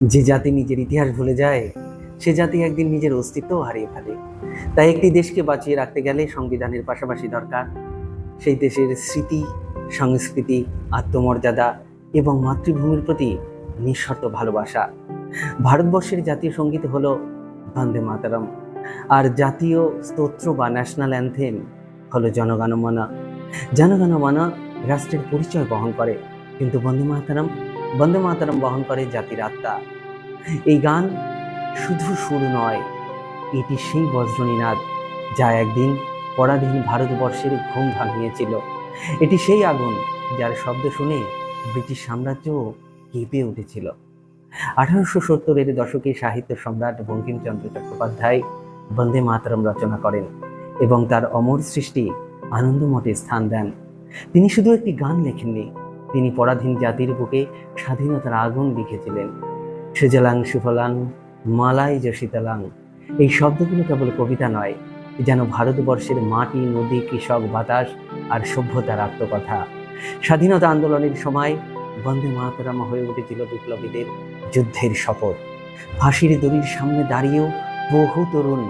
যে জাতি নিজের ইতিহাস ভুলে যায় সে জাতি একদিন নিজের অস্তিত্বও হারিয়ে ফেলে। তাই একটি দেশকে বাঁচিয়ে রাখতে গেলে সংবিধানের পাশাপাশি দরকার সেই দেশের স্মৃতি, সংস্কৃতি, আত্মমর্যাদা এবং মাতৃভূমির প্রতি নিঃশর্ত ভালোবাসা। ভারতবর্ষের জাতীয় সঙ্গীত হলো বন্দে মাতরম, আর জাতীয় স্তোত্র বা ন্যাশনাল অ্যানথেম হলো জনগণমনা। জনগণমনা রাষ্ট্রের পরিচয় বহন করে, কিন্তু বন্দে মাতরম বহন করে জাতির আত্মা। এই গান শুধু সুর নয়, এটি সেই বজ্রনীনাদ যা একদিন পরাধীন ভারতবর্ষের ঘুম ভাঙিয়েছিল। এটি সেই আগুন যার শব্দ শুনে ব্রিটিশ সাম্রাজ্যও কেঁপে উঠেছিল। 1870-এর দশকে সাহিত্য সম্রাট বঙ্কিমচন্দ্র চট্টোপাধ্যায় বন্দে মাতরম রচনা করেন এবং তার অমর সৃষ্টি আনন্দমঠে স্থান দেন। তিনি শুধু একটি গান লেখেননি, তিনি পরাধীন জাতির বুকে স্বাধীনতার আগুন লিখেছিলেন। সুজলাং সুফলাং মালাই শীতলাং, এই শব্দগুলো কেবল কবিতা নয়, যেন ভারতবর্ষের মাটি, নদী, কৃষক, বাতাস আর সভ্যতার আত্মকথা। স্বাধীনতা আন্দোলনের সময় বন্দে মাতরম হয়ে উঠেছিল বিপ্লবীদের যুদ্ধের শপথ। ফাঁসির দড়ির সামনে দাঁড়িয়েও বহু তরুণ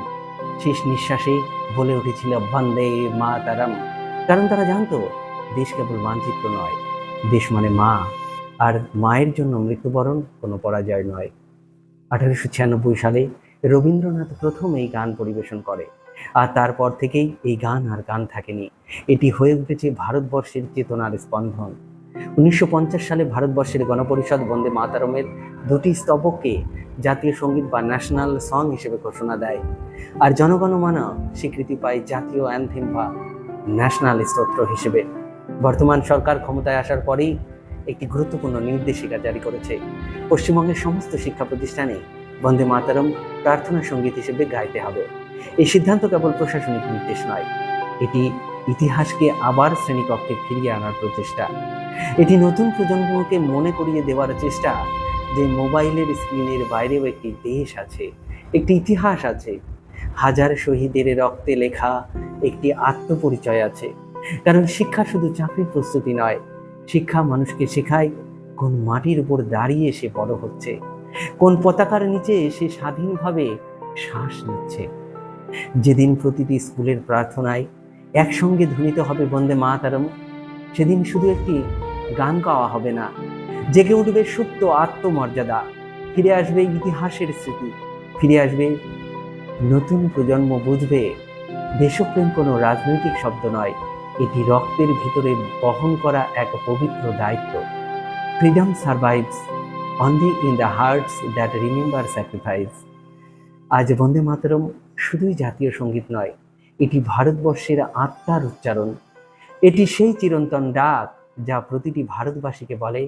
শেষ নিঃশ্বাসে বলে উঠেছিল বন্দে মাতরম, কারণ তারা জানতো দেশ কেবল মানচিত্র নয়, দেশ মানে মা, আর মায়ের জন্য মৃত্যুবরণ কোনো পরাজয় নয়। 1896 সালে রবীন্দ্রনাথ প্রথম এই গান পরিবেশন করে, আর তারপর থেকেই এই গান আর গান থাকেনি, এটি হয়ে উঠেছে ভারতবর্ষের চেতনার স্পন্দন। 1950 সালে ভারতবর্ষের গণপরিষদ বন্দে মাতরমের দুটি স্তবককে জাতীয় সঙ্গীত বা ন্যাশনাল সং হিসেবে ঘোষণা দেয়, আর জনগণমনা স্বীকৃতি পায় জাতীয় অ্যানথেম বা ন্যাশনাল স্তোত্র হিসেবে। বর্তমান সরকার ক্ষমতায় আসার পরেই একটি গুরুত্বপূর্ণ নির্দেশিকা জারি করেছে। পশ্চিমবঙ্গের সমস্ত শিক্ষা প্রতিষ্ঠানে বন্দে মাতরম প্রার্থনা সঙ্গীত হিসেবে গাইতে হবে। এই সিদ্ধান্ত কেবল প্রশাসনিক নির্দেশ নয়, এটি ইতিহাসকে আবার শ্রেণীকক্ষে ফিরিয়ে আনার প্রচেষ্টা। এটি নতুন প্রজন্মকে মনে করিয়ে দেওয়ার চেষ্টা যে মোবাইলের স্ক্রিনের বাইরেও একটি দেশ আছে, একটি ইতিহাস আছে, হাজার শহীদের রক্তে লেখা একটি আত্মপরিচয় আছে। কারণ শিক্ষা শুধু চাকরির প্রস্তুতি নয়, শিক্ষা মানুষকে শেখায় কোন মাটির উপর দাঁড়িয়ে সে বড় হচ্ছে, কোন পতাকার নিচে সে স্বাধীনভাবে শ্বাস নিচ্ছে। যেদিন প্রতিটি স্কুলের প্রার্থনায় একসঙ্গে ধ্বনিত হবে বন্দে মাতরম, সেদিন শুধু একটি গান গাওয়া হবে না, জেগে উঠবে সুপ্ত আত্মমর্যাদা, ফিরে আসবে ইতিহাসের স্মৃতি, ফিরে আসবে নতুন প্রজন্ম বুঝবে দেশপ্রেম কোনো রাজনৈতিক শব্দ নয়, এটি রক্তের ভিতরে বহন করা এক পবিত্র দায়িত্ব। Freedom survives only in the hearts that remember sacrifice. আজ বন্দে মাতরম শুধুই জাতীয় সঙ্গীত নয়, এটি ভারতবর্ষের আত্মার উচ্চারণ। এটি সেই চিরন্তন ডাক যা প্রতিটি ভারতবাসীকে বলে,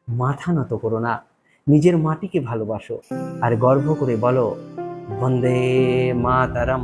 মাথা নত করো না, নিজের মাটিকে ভালোবাসো, আর গর্ব করে বলো বন্দে মাতরম।